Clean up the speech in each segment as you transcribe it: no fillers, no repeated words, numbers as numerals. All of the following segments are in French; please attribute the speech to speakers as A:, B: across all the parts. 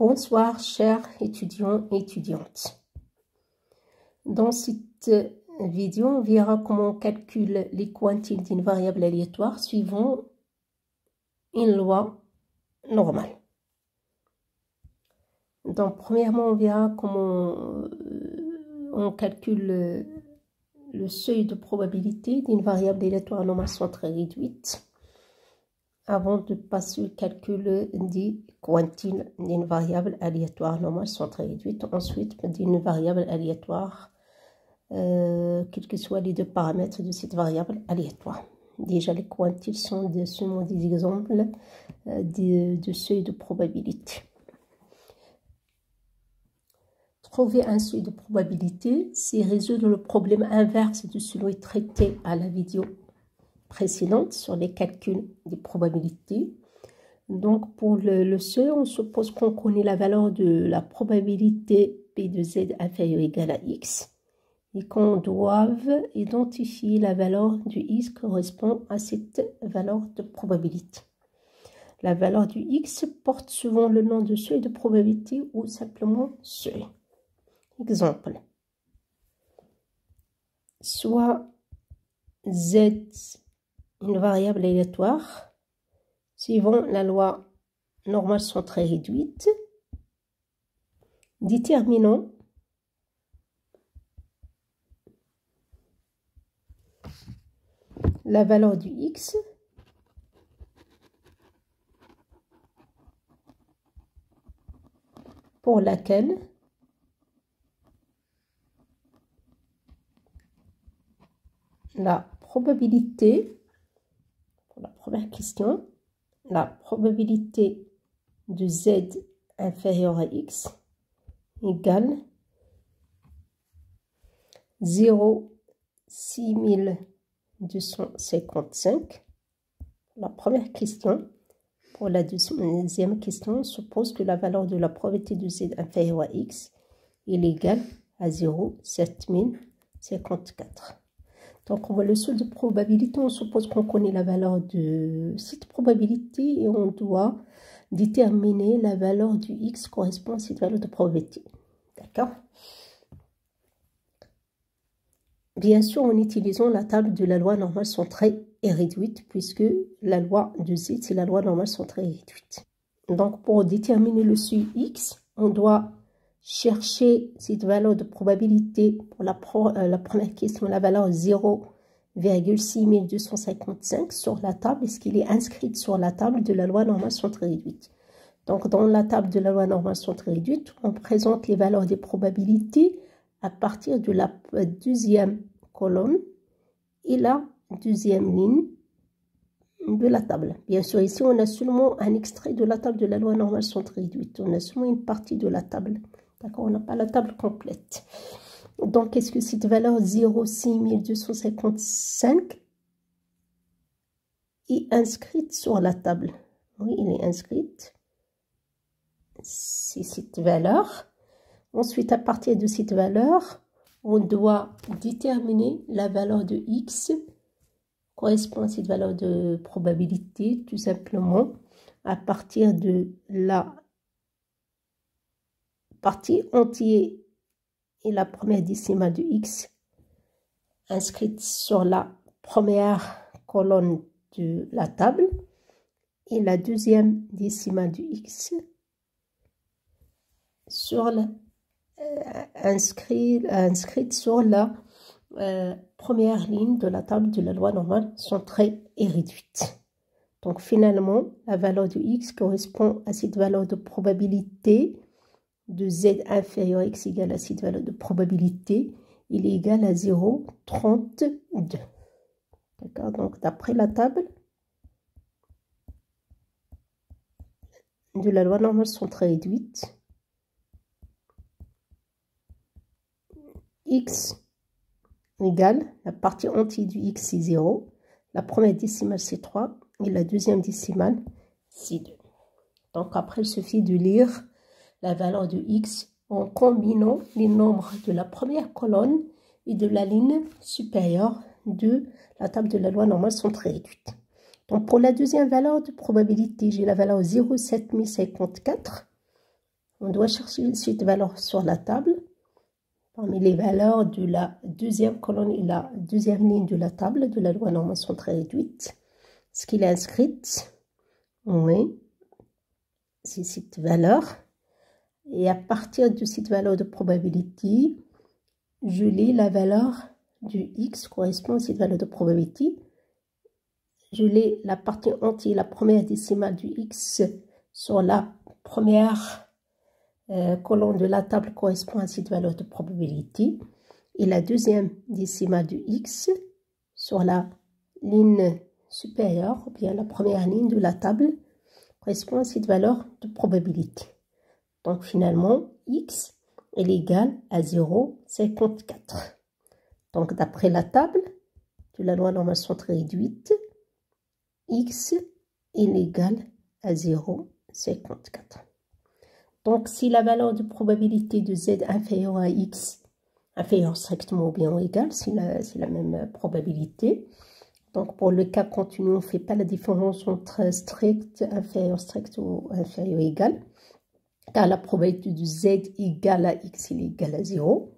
A: Bonsoir, chers étudiants et étudiantes. Dans cette vidéo, on verra comment on calcule les quantiles d'une variable aléatoire suivant une loi normale. Donc, premièrement, on verra comment on calcule le seuil de probabilité d'une variable aléatoire normale centrée réduite avant de passer au calcul des quantiles d'une variable aléatoire normale centrée réduite, ensuite d'une variable aléatoire, quels que soient les deux paramètres de cette variable aléatoire. Déjà, les quantiles sont seulement des exemples de seuil de probabilité. Trouver un seuil de probabilité, c'est résoudre le problème inverse de celui traité à la vidéo précédente sur les calculs des probabilités. Donc, pour le seuil, on suppose qu'on connaît la valeur de la probabilité P de Z inférieure ou égale à X et qu'on doive identifier la valeur du X correspond à cette valeur de probabilité. La valeur du X porte souvent le nom de seuil de probabilité ou simplement seuil. Exemple, soit Z, une variable aléatoire, suivant la loi normale centrée réduite, déterminons la valeur du X pour laquelle la probabilité, pour la première question, la probabilité de Z inférieur à X égale 0,6255. La première question. Pour la deuxième question, on suppose que la valeur de la probabilité de Z inférieure à X est égale à 0,7054. Donc, on voit le seuil de probabilité. On suppose qu'on connaît la valeur de cette probabilité et on doit déterminer la valeur du X correspond à cette valeur de probabilité. D'accord? Bien sûr, en utilisant la table de la loi normale centrée et réduite, puisque la loi de Z, c'est la loi normale centrée et réduite. Donc, pour déterminer le seuil X, on doit chercher cette valeur de probabilité pour la première question, la valeur 0,6255 sur la table. Est-ce qu'il est inscrit sur la table de la loi normale centrée réduite? Donc, dans la table de la loi normale centrée réduite, on présente les valeurs des probabilités à partir de la deuxième colonne et la deuxième ligne de la table. Bien sûr, ici, on a seulement un extrait de la table de la loi normale centrée réduite. On a seulement une partie de la table. D'accord, on n'a pas la table complète. Donc, est-ce que cette valeur 0,6255 est inscrite sur la table? Oui, elle est inscrite. C'est cette valeur. Ensuite, à partir de cette valeur, on doit déterminer la valeur de X correspond à cette valeur de probabilité, tout simplement, à partir de la partie entière et la première décimale de X inscrite sur la première colonne de la table et la deuxième décimale de X sur la, inscrite sur la première ligne de la table de la loi normale centrée et réduite. Donc finalement, la valeur de X correspond à cette valeur de probabilité de Z inférieur à X égale à cette valeur de probabilité. Il est égal à 0,32. D'accord? Donc d'après la table de la loi normale centrée réduite, X égale, la partie entière du X c'est 0, la première décimale c'est 3 et la deuxième décimale c'est 2. Donc après il suffit de lire la valeur de X en combinant les nombres de la première colonne et de la ligne supérieure de la table de la loi normale centrée réduite. Donc pour la deuxième valeur de probabilité, j'ai la valeur 0,7054 On doit chercher une suite de valeurs sur la table. Parmi les valeurs de la deuxième colonne et la deuxième ligne de la table de la loi normation très réduite. Ce qu'il est inscrit, oui, c'est cette valeur. Et à partir de cette valeur de probabilité, je lis la valeur du x correspond à cette valeur de probabilité. Je lis la partie entière, la première décimale du x sur la première colonne de la table correspond à cette valeur de probabilité. Et la deuxième décimale du x sur la ligne supérieure, ou bien la première ligne de la table, correspond à cette valeur de probabilité. Donc finalement, x est égal à 0,54. Donc d'après la table de la loi normation très réduite, x est égal à 0,54. Donc si la valeur de probabilité de z inférieure à x, inférieure strictement ou bien ou égal, c'est la même probabilité. Donc pour le cas continu, on ne fait pas la différence entre strict, strict ou inférieur égal. Car la probabilité de z égale à x, il est égal à 0.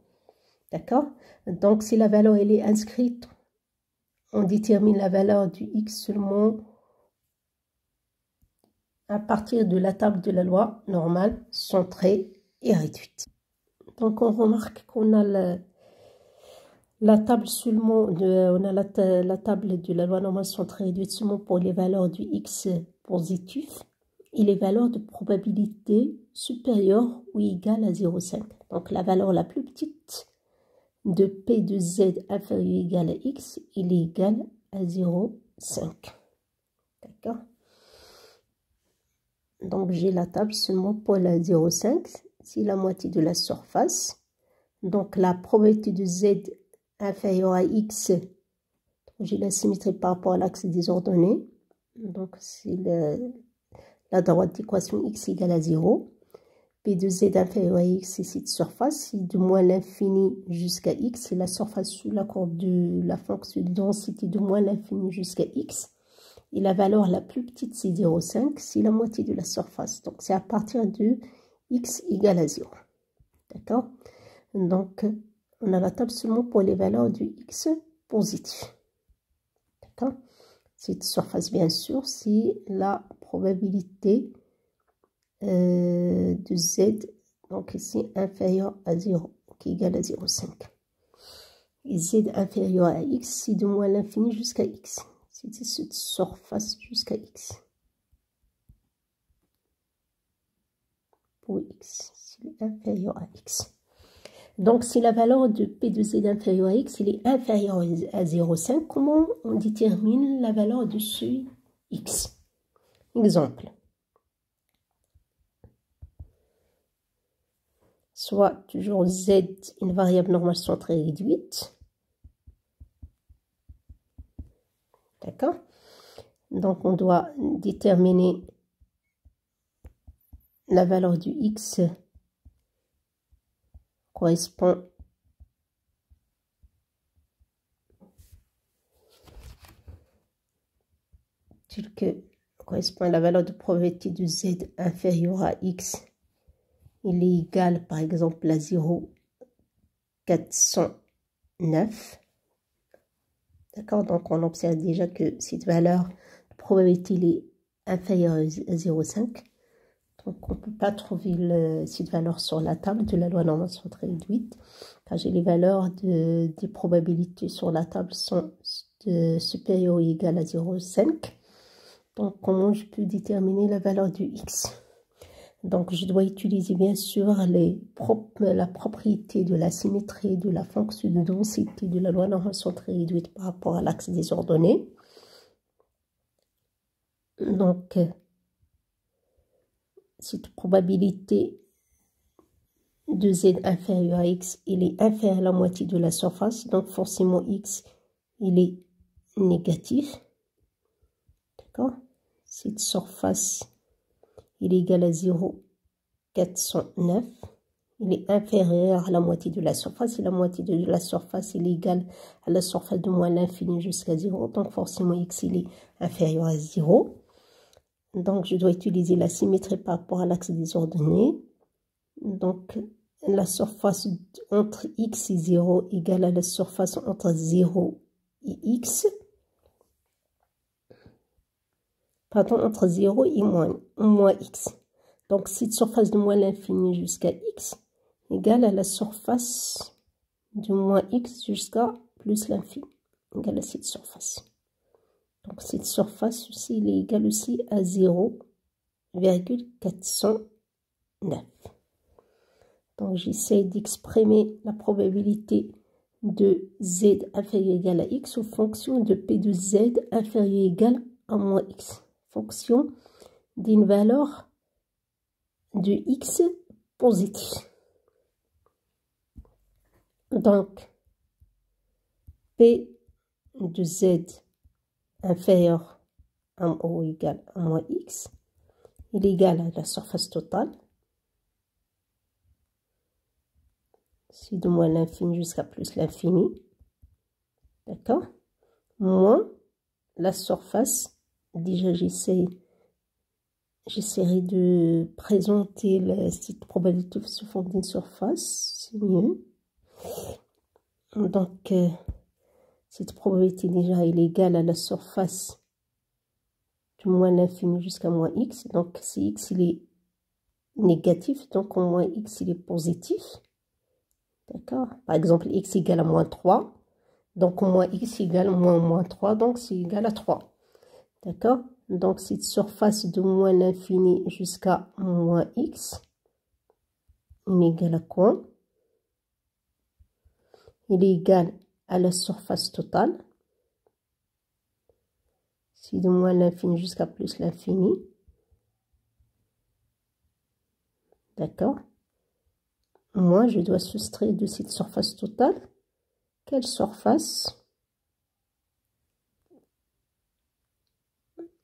A: D'accord? Donc si la valeur elle est inscrite, on détermine la valeur du x seulement à partir de la table de la loi normale centrée et réduite. Donc on remarque qu'on a la table seulement la table de la loi normale centrée et réduite seulement pour les valeurs du x positif et les valeurs de probabilité supérieures ou égales à 0,5. Donc la valeur la plus petite de P de Z inférieur ou égal à X, il est égal à 0,5. D'accord? Donc j'ai la table seulement pour la 0,5, c'est la moitié de la surface. Donc la probabilité de Z inférieur à X, j'ai la symétrie par rapport à l'axe des ordonnées. Donc c'est la droite d'équation X égale à 0. P de Z inférieur à X, c'est cette surface, c'est de moins l'infini jusqu'à X, c'est la surface sous la courbe de la fonction de densité de moins l'infini jusqu'à X. Et la valeur la plus petite, c'est 0,5, c'est la moitié de la surface. Donc c'est à partir de X égale à 0. D'accord? Donc on a la table seulement pour les valeurs du X positif. D'accord? Cette surface, bien sûr, c'est la probabilité de Z, donc ici inférieur à 0, qui est égal à 0,5. Et Z inférieur à X, c'est de moins l'infini jusqu'à X. C'est cette surface jusqu'à X. Pour X, c'est inférieur à X. Donc, si la valeur de P de Z inférieur à X, il est inférieur à 0,5, comment on détermine la valeur de ce X? Exemple. Soit toujours Z, une variable normale centrée réduite. D'accord? Donc, on doit déterminer la valeur du X correspond correspond à la valeur de probabilité de Z inférieure à X. Il est égal, par exemple, à 0,409. D'accord? Donc, on observe déjà que cette valeur de probabilité est inférieure à 0,5. Donc, on ne peut pas trouver cette valeur sur la table de la loi normale centrée réduite. Car j'ai les valeurs des probabilités sur la table sont supérieures ou égales à 0,5. Donc, comment je peux déterminer la valeur du X? Donc, je dois utiliser bien sûr la propriété de la symétrie de la fonction de densité de la loi normale centrée réduite par rapport à l'axe des ordonnées. Donc, cette probabilité de Z inférieur à X, il est inférieur à la moitié de la surface. Donc, forcément, X, il est négatif. D'accord? Cette surface, il est égal à 0,409. Il est inférieur à la moitié de la surface. Et la moitié de la surface, il est égal à la surface de moins l'infini jusqu'à 0. Donc, forcément, X, il est inférieur à 0. Donc, je dois utiliser la symétrie par rapport à l'axe des ordonnées. Donc, la surface entre x et 0 égale à la surface entre 0 et x. Pardon, entre 0 et moins x. Donc, cette surface de moins l'infini jusqu'à x égale à la surface de moins x jusqu'à plus l'infini. Égale à cette surface. Donc, cette surface aussi, elle est égale aussi à 0,409. Donc, j'essaie d'exprimer la probabilité de z inférieur ou égal à x en fonction de p de z inférieur ou égal à moins x. Fonction d'une valeur de x positif. Donc, p de z inférieur à ou égal à moins x, il est égal à la surface totale. C'est de moins l'infini jusqu'à plus l'infini. D'accord? Moins la surface. Déjà, j'essaierai de présenter cette probabilité sous forme d'une surface. C'est mieux. Donc, cette probabilité déjà elle est égale à la surface de moins l'infini jusqu'à moins x. Donc, si x il est négatif, donc au moins x il est positif. D'accord? Par exemple, x égale à moins 3. Donc, au moins x égale à moins 3. Donc, c'est égal à 3. D'accord? Donc, cette surface de moins l'infini jusqu'à moins x, il est égal à quoi? Il est égal à la surface totale. C'est de moins l'infini jusqu'à plus l'infini. D'accord? Moi, je dois soustraire de cette surface totale. Quelle surface?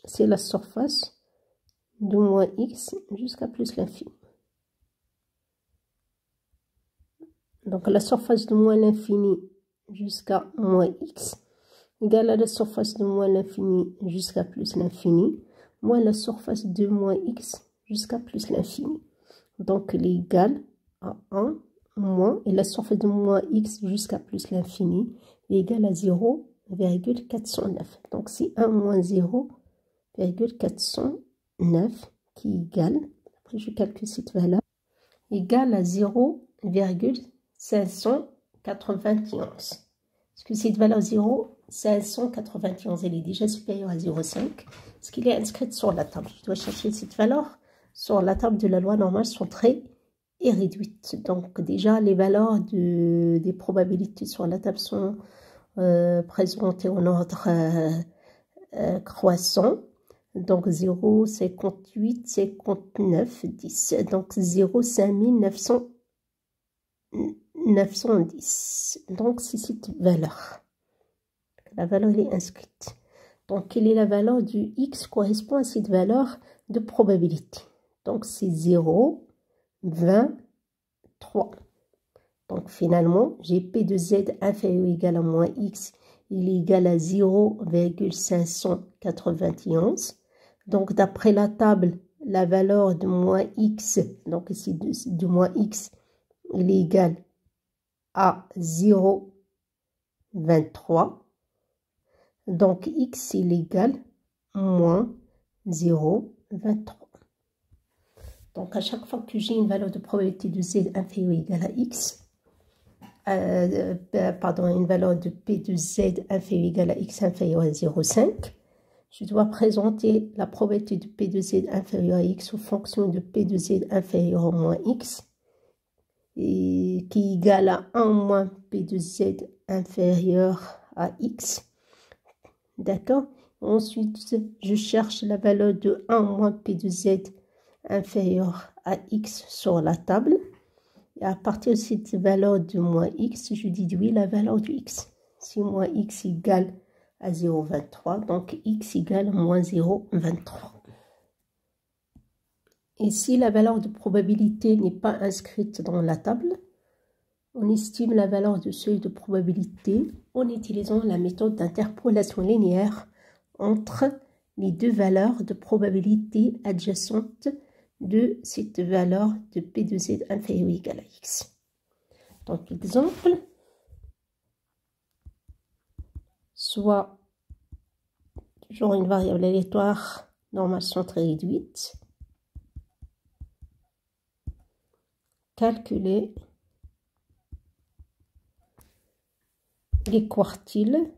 A: C'est la surface de moins x jusqu'à plus l'infini. Donc, la surface de moins l'infini jusqu'à moins x égale à la surface de moins l'infini jusqu'à plus l'infini, moins la surface de moins x jusqu'à plus l'infini. Donc, elle est égale à 1 moins, et la surface de moins x jusqu'à plus l'infini est égale à 0,409. Donc, c'est 1 moins 0,409 qui est égal, après je calcule cette valeur, égale à 0,591. Est-ce que cette valeur 0,591, elle est déjà supérieure à 0,5? Est-ce qu'il est inscrite sur la table? Je dois chercher cette valeur sur la table de la loi normale sont très réduites. Donc déjà, les valeurs des probabilités sur la table sont présentées en ordre croissant. Donc 0, 58, 59, 10. Donc 0, 5910. Donc c'est cette valeur. La valeur elle est inscrite. Donc quelle est la valeur du x correspond à cette valeur de probabilité? Donc c'est 0, 23. Donc finalement, j'ai P de Z inférieur ou égal à moins X, il est égal à 0,591. Donc d'après la table, la valeur de moins X, donc ici de moins X, il est égal à 0,23. Donc X il est égal à moins 0,23. Donc, à chaque fois que j'ai une valeur de probabilité de Z inférieure ou égale à X, une valeur de P de Z inférieure ou égale à X inférieure à 0,5, je dois présenter la probabilité de P de Z inférieure à X aux fonctions de P de Z inférieure à moins X, et qui est égal à 1 moins P de Z inférieure à X. D'accord? Ensuite, je cherche la valeur de 1 moins P de Z inférieur à x sur la table, et à partir de cette valeur de moins x, je déduis la valeur de x. Si moins x égale à 0,23, donc x égale moins 0,23. Et si la valeur de probabilité n'est pas inscrite dans la table, on estime la valeur de seuil de probabilité en utilisant la méthode d'interpolation linéaire entre les deux valeurs de probabilité adjacentes de cette valeur de P de Z inférieur ou égal à X. Donc, exemple, soit toujours une variable aléatoire normale centrée réduite, calculer les quartiles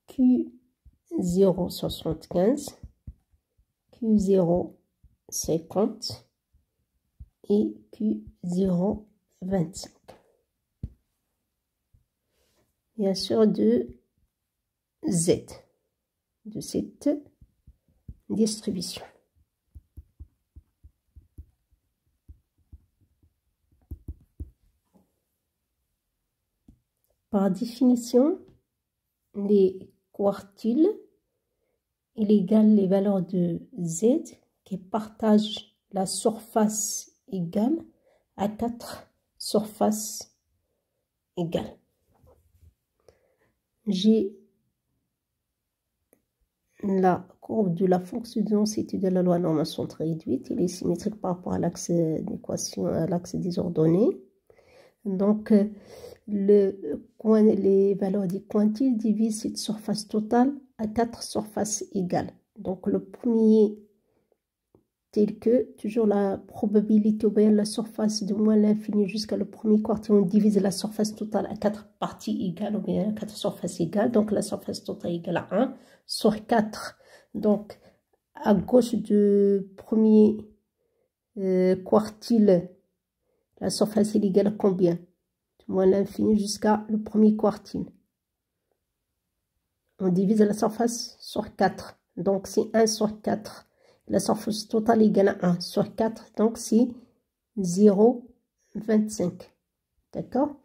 A: Q0,75, Q0,50 et Q0,25. Bien sûr, de Z, de cette distribution. Par définition, les quartiles, il égale les valeurs de Z qui partagent la surface égale à 4 surfaces égales. J'ai la courbe de la fonction de densité de la loi normale centrée réduite. Il est symétrique par rapport à l'axe d'équation, à l'axe des ordonnées. Donc, les valeurs des quantiles divisent cette surface totale à 4 surfaces égales. Donc, le premier, tel que, toujours la probabilité ou bien la surface de moins l'infini jusqu'à le premier quartile, on divise la surface totale à 4 parties égales ou bien à 4 surfaces égales. Donc, la surface totale égale à 1 sur 4. Donc, à gauche du premier quartile, la surface est égale à combien? Moins l'infini jusqu'à le premier quartile. On divise la surface sur 4. Donc, c'est 1 sur 4. La surface totale égale à 1 sur 4. Donc, c'est 0,25. D'accord?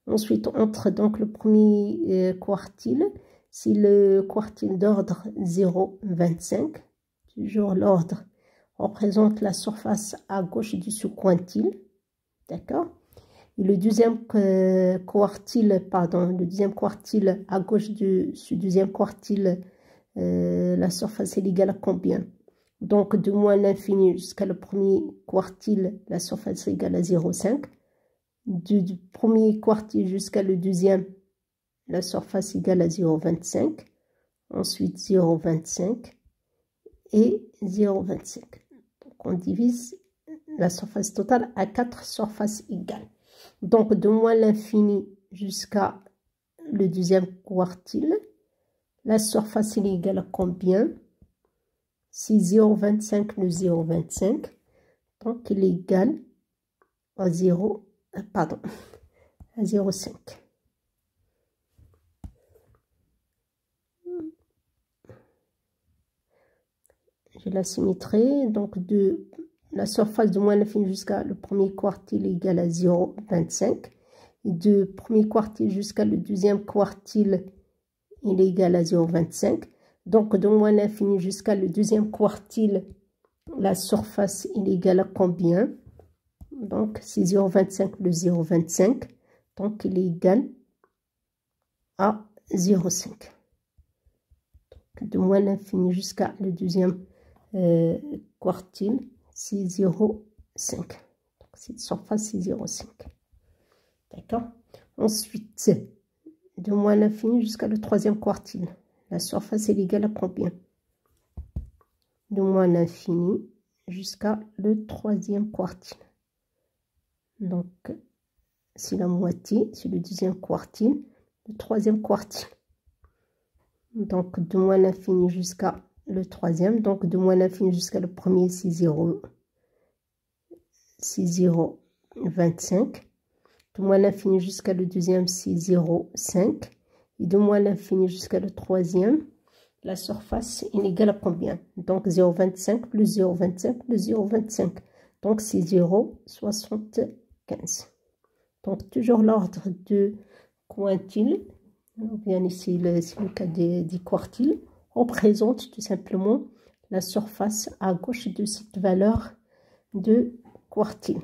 A: Ensuite, entre donc le premier quartile. C'est le quartile d'ordre 0,25. Toujours l'ordre représente la surface à gauche du sous-quantile. D'accord? Et le deuxième quartile, à gauche de ce deuxième quartile, la surface est égale à combien? Donc, de moins l'infini jusqu'à le premier quartile, la surface est égale à 0,5. Du premier quartile jusqu'à le deuxième, la surface est égale à 0,25. Ensuite, 0,25 et 0,25. Donc, on divise la surface totale à 4 surfaces égales. Donc, de moins l'infini jusqu'à le deuxième quartile, la surface est égale à combien? C'est 0,25 le 0,25. Donc, il est égal à 0,5. J'ai la symétrie. Donc, de la surface de moins l'infini jusqu'à le premier quartile est égale à 0,25. Du premier quartile jusqu'à le deuxième quartile, il est égal à 0,25. Donc, de moins l'infini jusqu'à le deuxième quartile, la surface est égale à combien? Donc, c'est 0,25 le 0,25. Donc, il est égal à 0,5. De moins l'infini jusqu'à le deuxième quartile, c'est 0,5. Donc, cette surface, c'est 0,5. D'accord? Ensuite, de moins l'infini jusqu'à le troisième quartile. La surface est égale à combien? De moins l'infini jusqu'à le troisième quartile. Donc, c'est la moitié, c'est le deuxième quartile, le troisième quartile. Donc, de moins l'infini jusqu'à le troisième. Donc, de moins l'infini jusqu'à le premier, c'est 0,25. De moins l'infini jusqu'à le deuxième, c'est 0,5. Et de moins l'infini jusqu'à le troisième, la surface est égale à combien? Donc, 0,25 plus 0,25 plus 0,25. Donc, c'est 0,75. Donc, toujours l'ordre de quintile, bien ici, c'est le cas des quartiles, représente tout simplement la surface à gauche de cette valeur de quartile.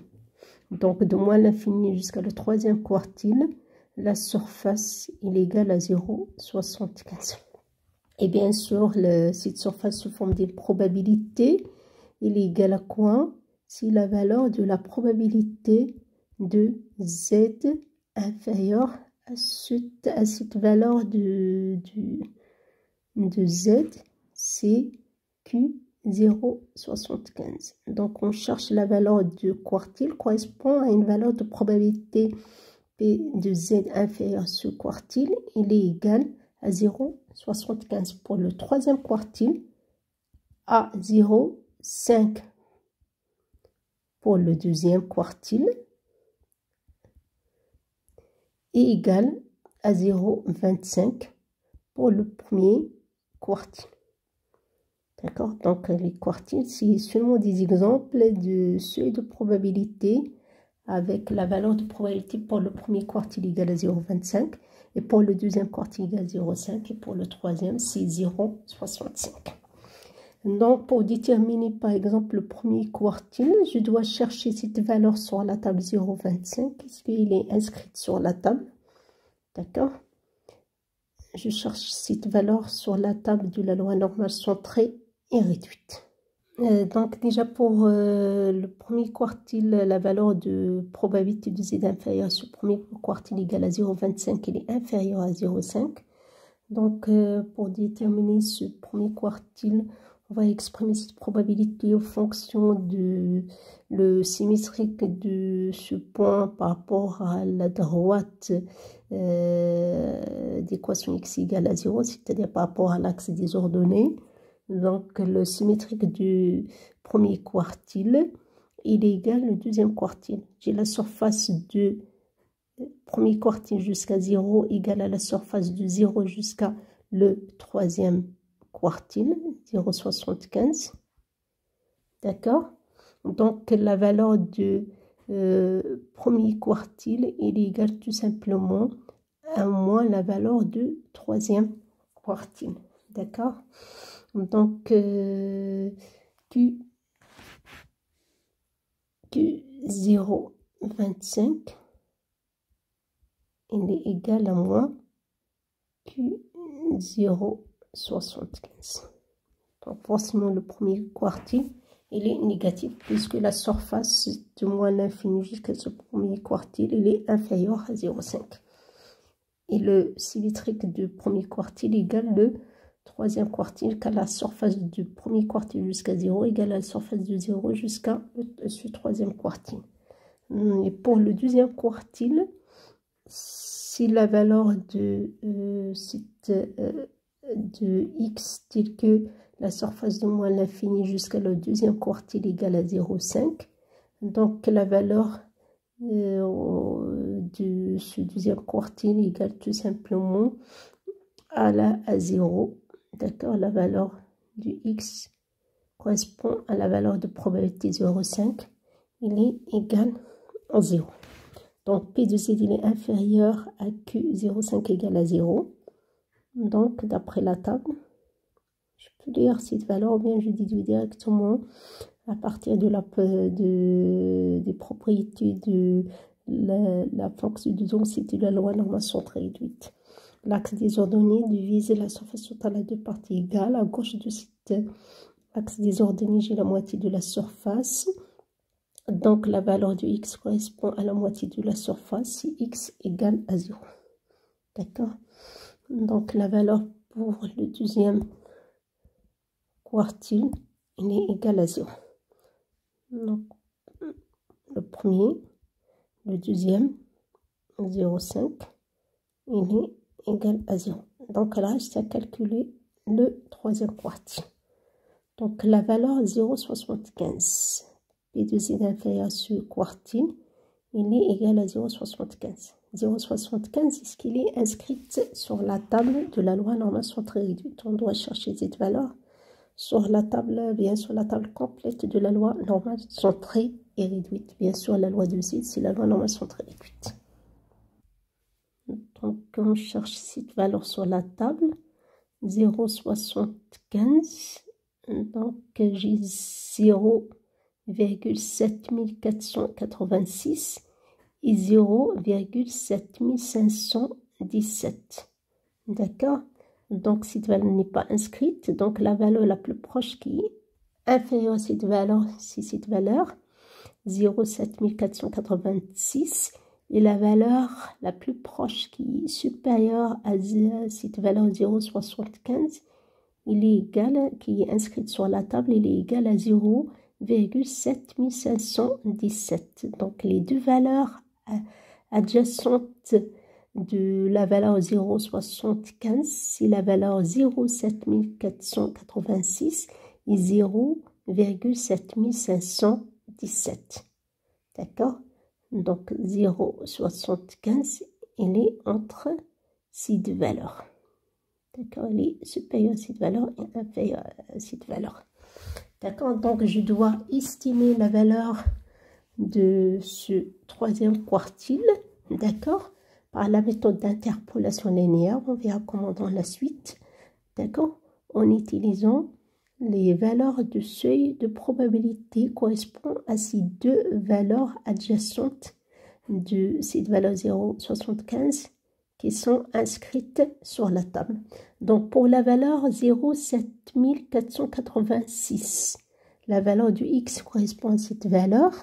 A: Donc, de moins l'infini jusqu'à le troisième quartile, la surface est égale à 0,75. Et bien sûr, cette surface sous forme d'une probabilité, il est égal à quoi? C'est la valeur de la probabilité de Z inférieure à cette valeur de Z, c'est Q0,75. Donc, on cherche la valeur du quartile correspond à une valeur de probabilité P de Z inférieure à ce quartile. Il est égal à 0,75 pour le troisième quartile, à 0,5 pour le deuxième quartile et égal à 0,25 pour le premier quartile. D'accord? Donc les quartiles, c'est seulement des exemples de seuil de probabilité avec la valeur de probabilité pour le premier quartile égale à 0,25 et pour le deuxième quartile égale à 0,5 et pour le troisième c'est 0,65. Donc pour déterminer par exemple le premier quartile, je dois chercher cette valeur sur la table 0,25. Est-ce qu'il est inscrit sur la table? D'accord? Je cherche cette valeur sur la table de la loi normale centrée et réduite. Donc déjà pour le premier quartile, la valeur de probabilité de Z inférieure à ce premier quartile égale à 0,25, il est inférieur à 0,5. Donc pour déterminer ce premier quartile, on va exprimer cette probabilité en fonction de le symétrique de ce point par rapport à la droite d'équation x égale à 0, c'est-à-dire par rapport à l'axe des ordonnées. Donc le symétrique du premier quartile, il est égal au deuxième quartile. J'ai la surface du premier quartile jusqu'à 0 égale à la surface de 0 jusqu'à le troisième quartile, 0,75. D'accord? Donc la valeur du premier quartile, il est égal tout simplement à moins la valeur du troisième quartile. D'accord? Donc Q0,25 il est égal à moins Q0,75. Donc forcément le premier quartile il est négatif puisque la surface de moins l'infini jusqu'à ce premier quartile il est inférieur à 0,5. Et le symétrique du premier quartile égale le troisième quartile, car la surface du premier quartile jusqu'à 0 égale à la surface de 0 jusqu'à ce troisième quartile. Et pour le deuxième quartile, si la valeur de x telle que la surface de moins l'infini jusqu'à le deuxième quartile égale à 0,5, donc la valeur de ce deuxième quartile égale tout simplement à 0. D'accord, la valeur du x correspond à la valeur de probabilité 0,5. Il est égal à 0. Donc P de Z il est inférieur à Q0,5 égale à 0. Donc d'après la table, je peux lire cette valeur ou bien je déduis directement à partir de des propriétés de la fonction de densité de la loi normale centrée réduite. L'axe des ordonnées divise la surface totale à deux parties égales. À gauche de cet axe des ordonnées, j'ai la moitié de la surface. Donc la valeur de x correspond à la moitié de la surface si x égale à 0. D'accord? Donc la valeur pour le deuxième quartile, il est égal à 0. Donc le premier, le deuxième, 0,5, il est égal à 0. Donc là, il reste à calculer le troisième quartile. Donc la valeur 0,75. P de Z inférieur à ce quartile, il est égal à 0,75. 0,75, est-ce qu'il est inscrit sur la table de la loi normale centrée réduite? On doit chercher cette valeur sur la table, bien sûr la table complète de la loi normale centrée et réduite. Bien sûr, la loi de Z, c'est la loi normale centrée réduite. Donc, on cherche cette valeur sur la table, 0,75. Donc, j'ai 0,7486 et 0,7517. D'accord? Donc, cette valeur n'est pas inscrite. Donc, la valeur la plus proche qui est inférieure à cette valeur, c'est cette valeur 0,7486. Et la valeur la plus proche qui est supérieure à cette valeur 0,75, il est égal, qui est inscrite sur la table, il est égal à 0,7517. Donc, les deux valeurs adjacentes de la valeur 0,75, c'est la valeur 0,7486 et 0,7517. D'accord? Donc 0,75, il est entre ces deux valeurs. D'accord? Il est supérieur à cette valeur et inférieur à cette valeur. D'accord? Donc je dois estimer la valeur de ce troisième quartile. D'accord? Par la méthode d'interpolation linéaire, on verra comment dans la suite, d'accord, en utilisant les valeurs de seuil de probabilité correspondant à ces deux valeurs adjacentes de cette valeur 0,75 qui sont inscrites sur la table. Donc, pour la valeur 0,7486, la valeur du x correspond à cette valeur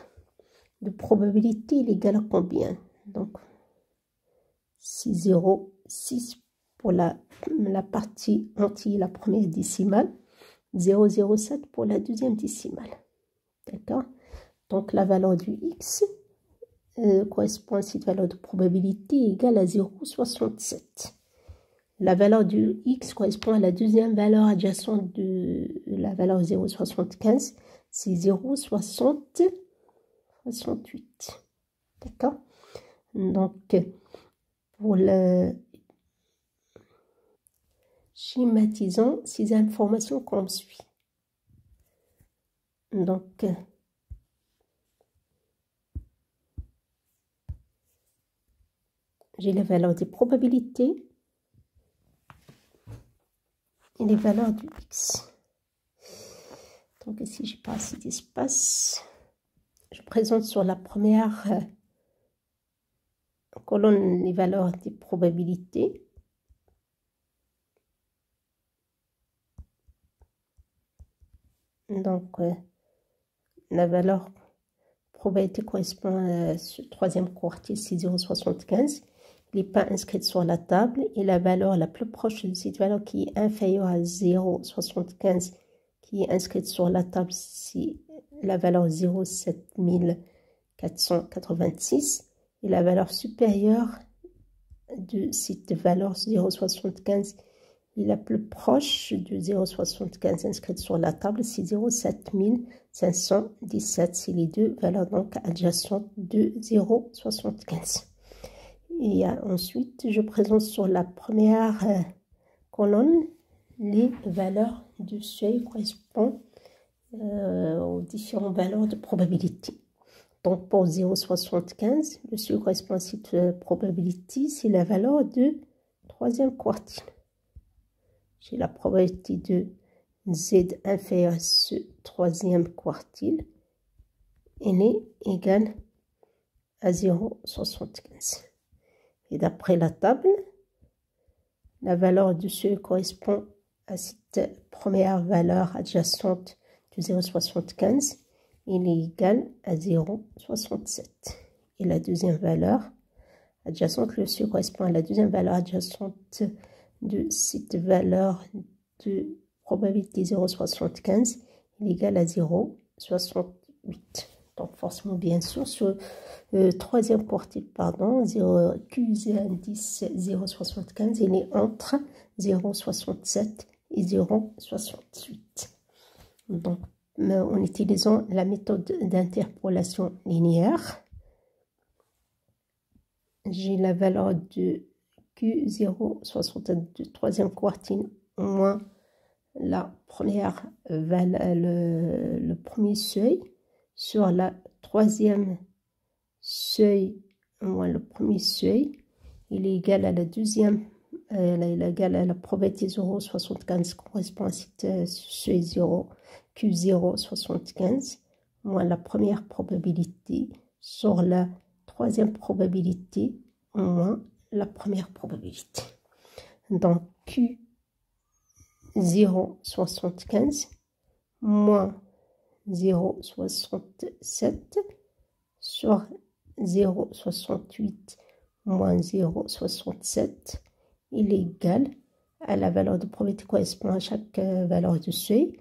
A: de probabilité, il est égal à combien? Donc, 6,06 pour la partie entière, la première décimale, 0,07 pour la deuxième décimale. D'accord? Donc, la valeur du x correspond à cette valeur de probabilité égale à 0,67. La valeur du x correspond à la deuxième valeur adjacente de la valeur 0,75, c'est 0,68. D'accord? Donc, pour le schématisons ces informations comme suit. Donc, j'ai les valeurs des probabilités et les valeurs du x. Donc ici, j'ai pas assez d'espace. Je présente sur la première colonne les valeurs des probabilités. Donc, la valeur probabilité correspond à ce troisième quartile, c'est 0,75. Il n'est pas inscrit sur la table. Et la valeur la plus proche de cette valeur qui est inférieure à 0,75, qui est inscrite sur la table, c'est la valeur 0,7486. Et la valeur supérieure de cette valeur 0,75 et la plus proche de 0,75 inscrite sur la table, c'est 0,7517. C'est les deux valeurs donc adjacentes de 0,75. Et ensuite, je présente sur la première colonne les valeurs du seuil correspondant aux différentes valeurs de probabilité. Donc, pour 0,75, le seuil correspond à cette probabilité, c'est la valeur de troisième quartile. J'ai la probabilité de z inférieure à ce troisième quartile. Elle est égale à 0,75. Et d'après la table, la valeur du seuil correspond à cette première valeur adjacente de 0,75. Il est égal à 0,67. Et la deuxième valeur adjacente, le seuil correspond à la deuxième valeur adjacente de cette valeur de probabilité 0,75. Il est égal à 0,68. Donc forcément, bien sûr, sur le troisième quartile, pardon, Q10 0,75, il est entre 0,67 et 0,68. Donc, en utilisant la méthode d'interpolation linéaire, j'ai la valeur de Q0,62 du troisième quartile moins la première le premier seuil sur la troisième seuil moins le premier seuil, il est égal à la deuxième, il est égal à la probabilité 0,75 correspond à ce seuil 0 Q0,75 moins la première probabilité sur la troisième probabilité moins la première probabilité. Donc Q 0,75 moins 0,67 sur 0,68 moins 0,67, il est égal à la valeur de probabilité correspond à chaque valeur de seuil.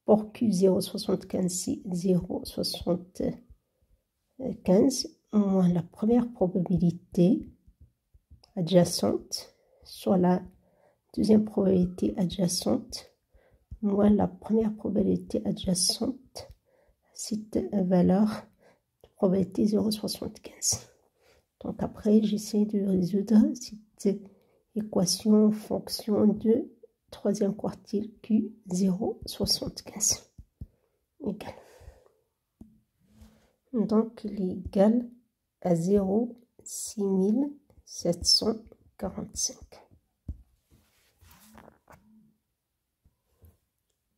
A: Pour Q 0,75, c'est 0,75 moins la première probabilité adjacente sur la deuxième probabilité adjacente moins la première probabilité adjacente, cette valeur de probabilité 0,75. Donc après, j'essaie de résoudre cette équation en fonction de troisième quartile Q 0,75 égal. Donc il est égal à 0,6745.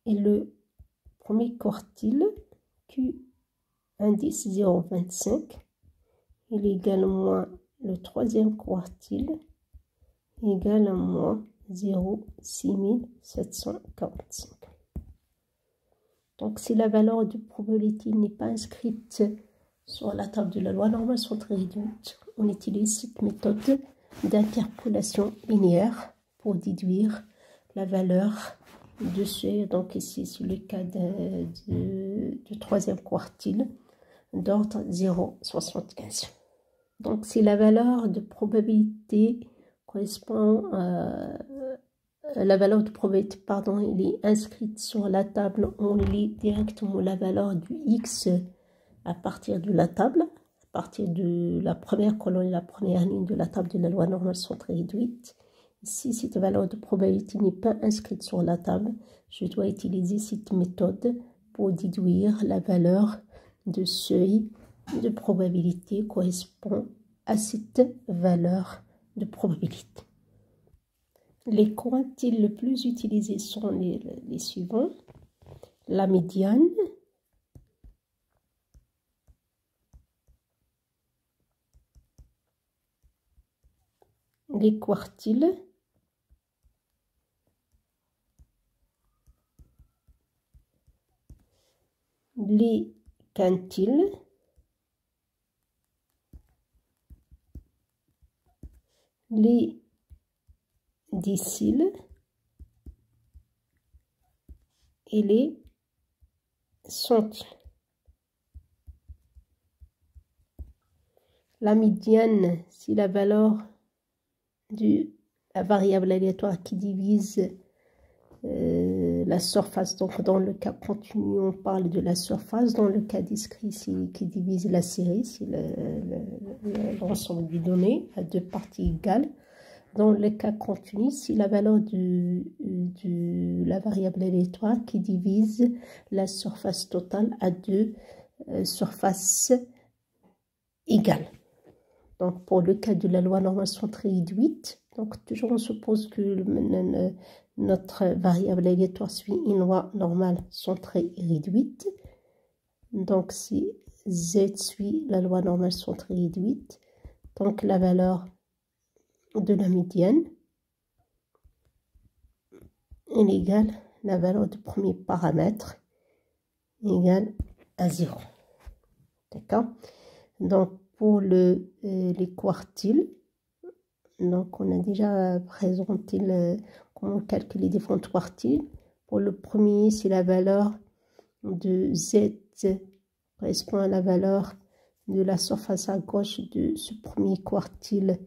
A: Et le premier quartile Q indice 0,25, il est égal à moins le troisième quartile égal à moins 0,6745. Donc si la valeur de probabilité n'est pas inscrite sur la table de la loi normale centrée réduite, on utilise cette méthode d'interpolation linéaire pour déduire la valeur de seuil. Donc ici c'est le cas de troisième quartile d'ordre 0,75. Donc si la valeur de probabilité correspond à la valeur de probabilité, pardon, il est inscrite sur la table, on lit directement la valeur du X à partir de la table, à partir de la première colonne et la première ligne de la table de la loi normale centrée réduite. Si cette valeur de probabilité n'est pas inscrite sur la table, je dois utiliser cette méthode pour déduire la valeur de seuil de probabilité correspond à cette valeur de probabilité. Les quartiles les plus utilisés sont les suivants. La médiane, les quartiles, les quintiles, les déciles et les centiles. La médiane, c'est la valeur de la variable aléatoire qui divise la surface. Donc dans le cas continu, on parle de la surface. Dans le cas discret, c'est qui divise la série, c'est l'ensemble des données à deux parties égales. Dans le cas continu, c'est la valeur de la variable aléatoire qui divise la surface totale à deux surfaces égales. Donc pour le cas de la loi normale centrée réduite, donc toujours on suppose que notre variable aléatoire suit une loi normale centrée réduite. Donc si Z suit la loi normale centrée réduite, donc la valeur de la médiane est égale à la valeur du premier paramètre égale à 0. D'accord? Donc pour les quartiles, donc on a déjà présenté comment calculer les différents quartiles. Pour le premier, c'est la valeur de Z correspond à la valeur de la surface à gauche de ce premier quartile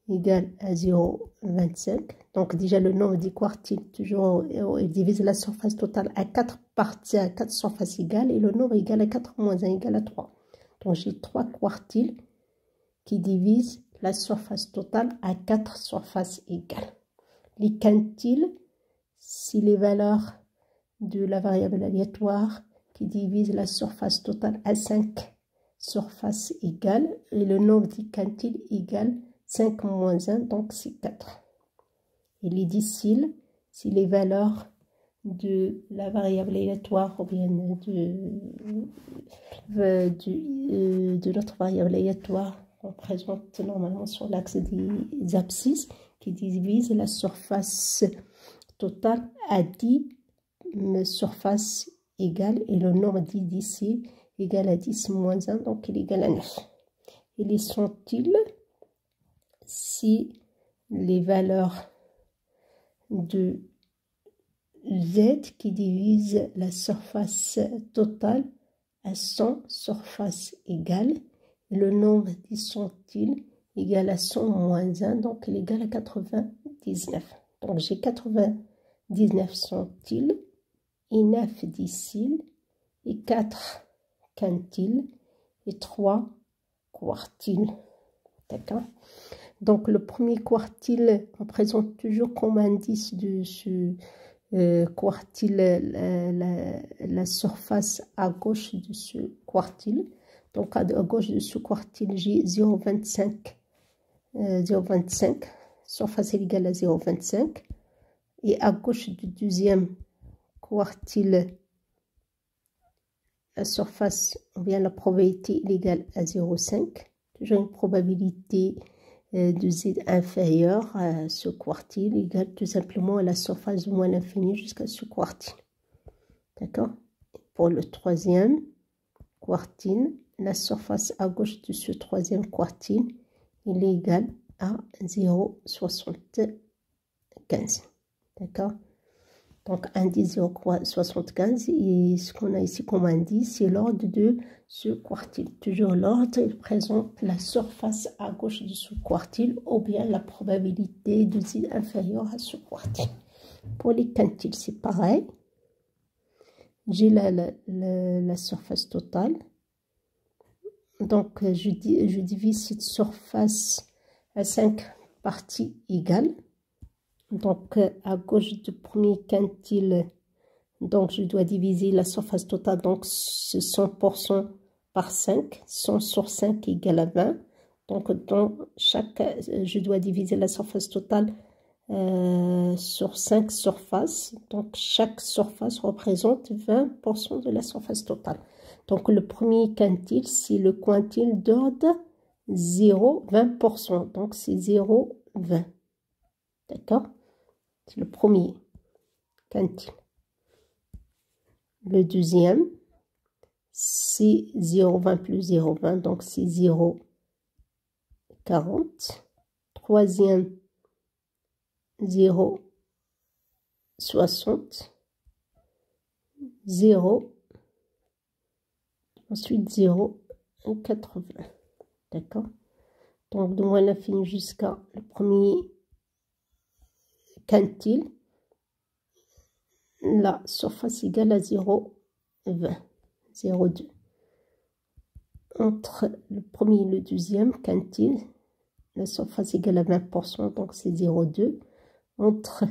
A: égale à 0,25. Donc déjà le nombre des quartiles, toujours il divise la surface totale à 4 parties, à 4 surfaces égales, et le nombre égal à 4 moins 1 égale à 3. Donc j'ai 3 quartiles qui divisent la surface totale à 4 surfaces égales. Les quintiles, c'est les valeurs de la variable aléatoire qui divise la surface totale à 5 surfaces égales, et le nombre des quintiles égale 5 moins 1, donc c'est 4. Et les déciles, c'est les valeurs de la variable aléatoire ou bien de notre variable aléatoire qu'on présente normalement sur l'axe des abscisses qui divise la surface totale à 10 surfaces égales et le nombre d'ici égal à 10 moins 1, donc il est égal à 9. Et les sont-ils si les valeurs de Z qui divisent la surface totale à 100 surfaces égales, et le nombre des sont-ils égal à 100 moins 1, donc il est égal à 99. Donc j'ai 99 sont-ils, et 9 d'ici, et 4 quintiles, et 3 quartiles. D'accord? Donc le premier quartile, on présente toujours comme indice de ce quartile la surface à gauche de ce quartile. Donc à gauche de ce quartile, j'ai 0,25. 0,25, surface égale à 0,25. Et à gauche du deuxième quartile, la surface, ou bien la probabilité égale à 0,5. Toujours une probabilité de Z inférieure à ce quartile égale tout simplement à la surface de moins l'infini jusqu'à ce quartile. D'accord? Pour le troisième quartile, la surface à gauche de ce troisième quartile, il est égal à 0,75. D'accord? Donc, indice 0,75, et ce qu'on a ici comme indice, c'est l'ordre de ce quartile. Toujours l'ordre, il présente la surface à gauche de ce quartile, ou bien la probabilité de Z inférieure à ce quartile. Pour les quintiles, c'est pareil. J'ai la surface totale. Donc, je divise cette surface à 5 parties égales. Donc, à gauche du premier quintile, donc je dois diviser la surface totale, donc c'est 100% par 5. 100 sur 5 égale à 20. Donc, dans je dois diviser la surface totale sur 5 surfaces. Donc, chaque surface représente 20% de la surface totale. Donc, le premier quintile, c'est le quintile d'ordre 0, 20%. Donc, c'est 0,20. D'accord? C'est le premier quintile. Le deuxième, c'est 0,20 plus 0,20, donc c'est 0,40. Troisième, 0,60. 0. Ensuite, 0,80. D'accord? Donc, de moins l'infini jusqu'à le premier quintile, la surface égale à 0,20, 0,2. Entre le premier et le deuxième quintile, la surface égale à 20%, donc c'est 0,2. Entre,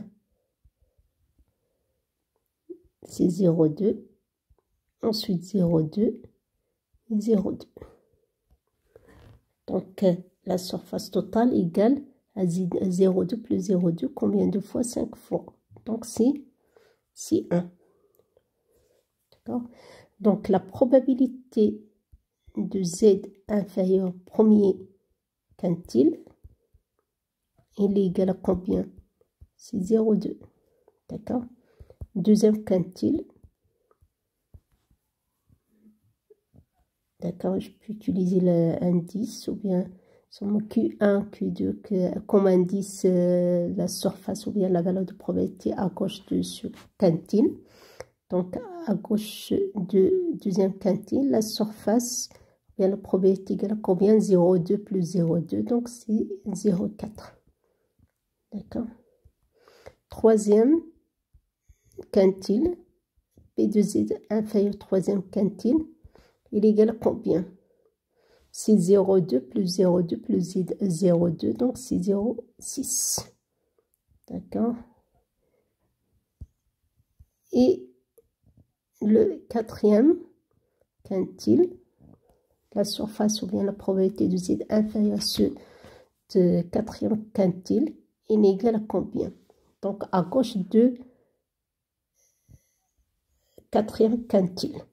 A: c'est 0,2. Ensuite 0,2 et 0,2. Donc, la surface totale égale à 0,2 plus 0,2, combien de fois? 5 fois. Donc, c'est 1. D'accord? Donc, la probabilité de Z inférieur au premier quintile, il est égal à combien? C'est 0,2. D'accord? Deuxième quintile. D'accord, je peux utiliser l'indice ou bien sur Q1, Q2 comme indice la surface ou bien la valeur de probabilité à gauche de ce quintile. Donc à gauche de deuxième quintile, la surface, bien la probabilité égale à combien? 0,2 plus 0,2, donc c'est 0,4. D'accord. Troisième quintile, P2Z inférieur au troisième quintile. Il est égal à combien? C'est 0,2 plus 0,2 plus 0,2, donc c'est 0,6. D'accord? Et le quatrième quintile, la surface ou bien la probabilité de Z inférieure à ce quatrième quintile, il est égal à combien? Donc à gauche de quatrième quintile.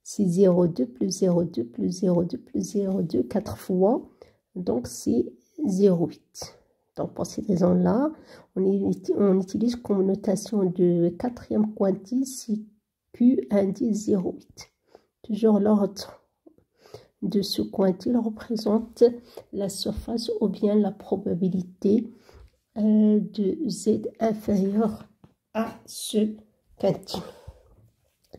A: C'est 0,2 plus 0,2 plus 0,2 plus 0,2, 4 fois. Donc, c'est 0,8. Donc, pour cette raison-là, on utilise comme notation de quatrième quantile Q indice 0,8. Toujours l'ordre de ce quantile représente la surface ou bien la probabilité de Z inférieur à ce quintile.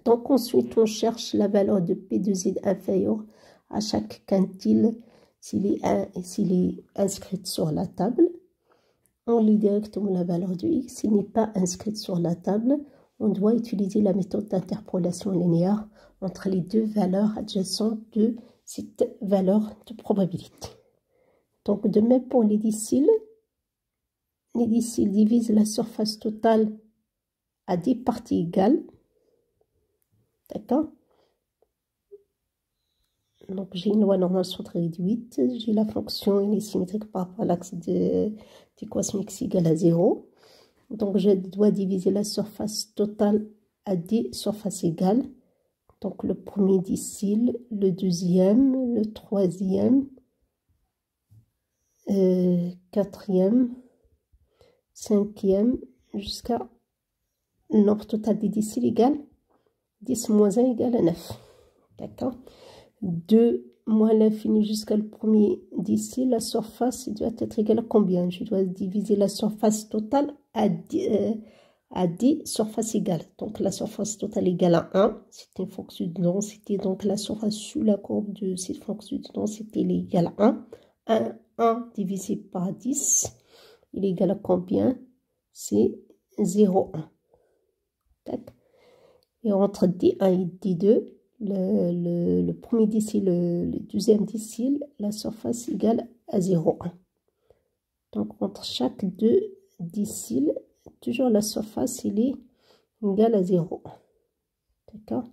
A: Donc ensuite on cherche la valeur de P de Z inférieur à chaque quintile s'il est inscrit sur la table. On lit directement la valeur de X. S'il n'est pas inscrit sur la table, on doit utiliser la méthode d'interpolation linéaire entre les deux valeurs adjacentes de cette valeur de probabilité. Donc de même pour les déciles divisent la surface totale à des parties égales. D'accord? Donc j'ai une loi normale centre réduite, j'ai la fonction, elle est symétrique par rapport à l'axe d'équation x égale à 0. Donc je dois diviser la surface totale à des surfaces égales. Donc le premier décile, le deuxième, le troisième, quatrième, cinquième, jusqu'à le nombre total des déciles égale 10 moins 1 égale à 9. D'accord? 2 moins l'infini jusqu'à le premier décile, la surface doit être égale à combien? Je dois diviser la surface totale à 10 surfaces égales. Donc la surface totale égale à 1, c'est une fonction de densité. Donc la surface sous la courbe de cette fonction de densité est égale à 1. 1 divisé par 10, il est égal à combien? C'est 0,1. Et entre D1 et D2, le premier décile, le deuxième décile, la surface égale à 0,1. Donc entre chaque deux déciles, toujours la surface il est égale à 0,1. D'accord?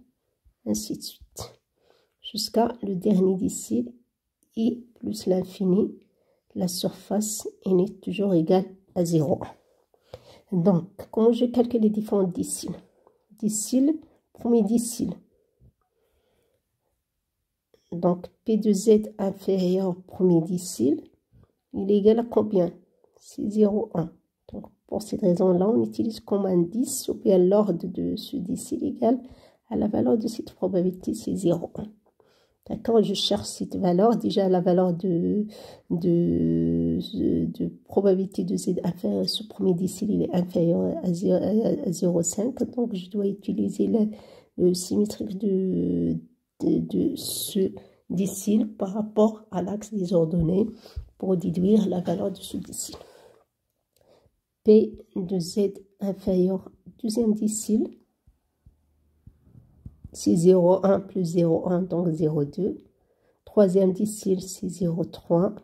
A: Ainsi de suite. Jusqu'à le dernier décile et plus l'infini, la surface est toujours égale à 0,1. Donc, comment je calcule les différents déciles? Décile, premier décile. Donc, P de Z inférieur au premier décile, il est égal à combien? C'est 0,1. Donc, pour cette raison-là, on utilise comme indice ou bien l'ordre de ce décile égal à la valeur de cette probabilité, c'est 0,1. D'accord? Je cherche cette valeur. Déjà, la valeur de probabilité de Z inférieur à ce premier décile, il est inférieur à 0,5. Donc, je dois utiliser le symétrique de ce décile par rapport à l'axe des ordonnées pour déduire la valeur de ce décile. P de Z inférieur deuxième décile, c'est 0,1 plus 0,1, donc 0,2. Troisième décile, c'est 0,3.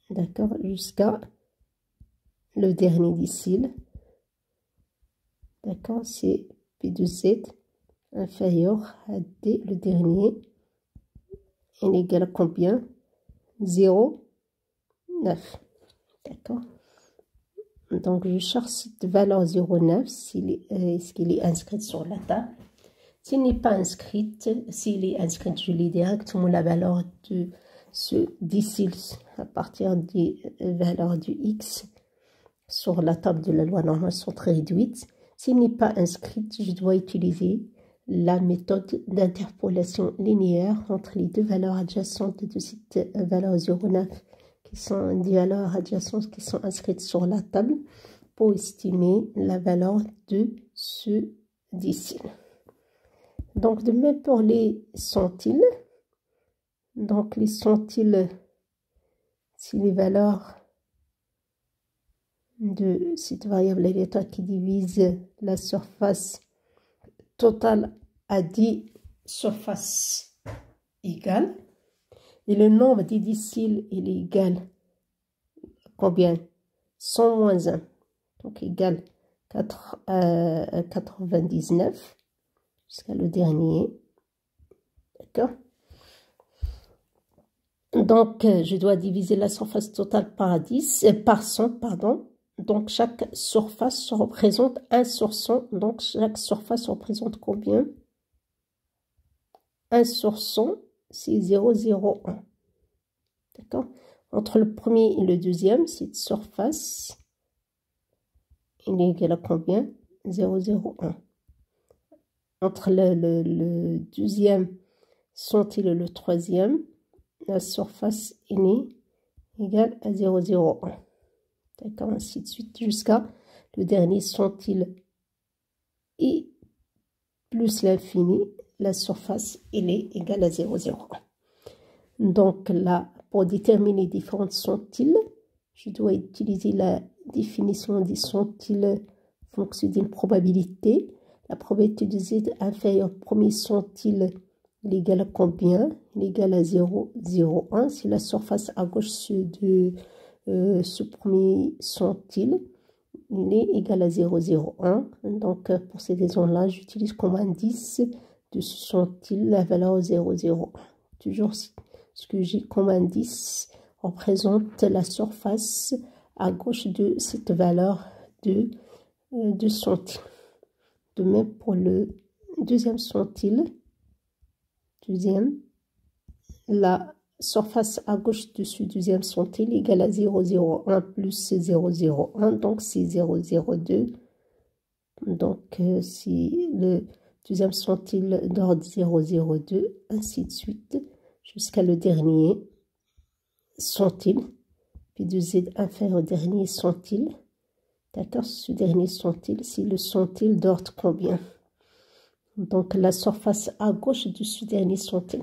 A: D'accord, jusqu'à le dernier décile. D'accord, c'est P de Z inférieur à D, le dernier. Il est égal à combien? 0,9. D'accord. Donc, je cherche cette valeur 0,9, est-ce qu'il est inscrit sur la table. S'il n'est pas inscrit, s'il est inscrit, je lis directement la valeur de ce décile à partir des valeurs du X sur la table de la loi normale centre réduite. S'il n'est pas inscrit, je dois utiliser la méthode d'interpolation linéaire entre les deux valeurs adjacentes de cette valeur 0,9 qui sont des valeurs adjacentes qui sont inscrites sur la table pour estimer la valeur de ce décile. Donc de même pour les centiles. Donc les centiles, c'est les valeurs de cette variable aléatoire qui divise la surface totale à 10 surfaces égales. Et le nombre des déciles, il est égal à combien? 100 moins 1. Donc égal 99 jusqu'à le dernier. D'accord? Donc, je dois diviser la surface totale par 100, pardon. Donc, chaque surface représente 1 sur 100. Donc, chaque surface représente combien? 1 sur 100, c'est 0,01. D'accord? Entre le premier et le deuxième, cette surface, il est égal à combien? 0,01. Entre le deuxième centile et le troisième, la surface est égale à 0,01. D'accord, ainsi de suite, jusqu'à le dernier centile et plus l'infini, la surface elle est égale à 0,01. Donc là, pour déterminer différents centiles, je dois utiliser la définition des centiles en fonction d'une probabilité. La probabilité de z inférieure au premier centile est égale à combien? Il est égal à 0,01. Si la surface à gauche de ce premier centile, il est égal à 0,01. Donc pour ces raisons-là, j'utilise comme indice de ce centile la valeur 0,01. Toujours ce que j'ai comme indice représente la surface à gauche de cette valeur de centile. De même pour le deuxième centile, la surface à gauche de ce deuxième centile égale à 0,01 plus 0,01, donc c'est 0,02. Donc si le deuxième centile d'ordre 0,02, ainsi de suite, jusqu'à le dernier centile, puis de z inférieur au dernier centile. D'accord, ce dernier centile, c'est le centile d'ordre combien? Donc la surface à gauche de ce dernier centile,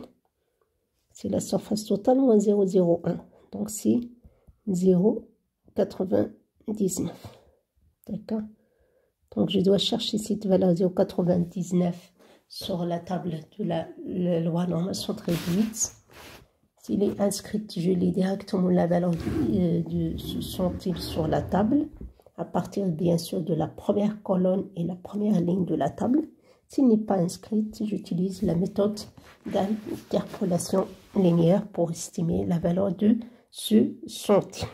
A: c'est la surface totale moins 0,01. Donc c'est 0,99. D'accord. Donc je dois chercher cette valeur 0,99 sur la table de la loi normale centrée de 8. S'il est inscrit, je lis directement la valeur de ce centile sur la table, à partir bien sûr de la première colonne et la première ligne de la table. S'il n'est pas inscrit, j'utilise la méthode d'interpolation linéaire pour estimer la valeur de ce centile.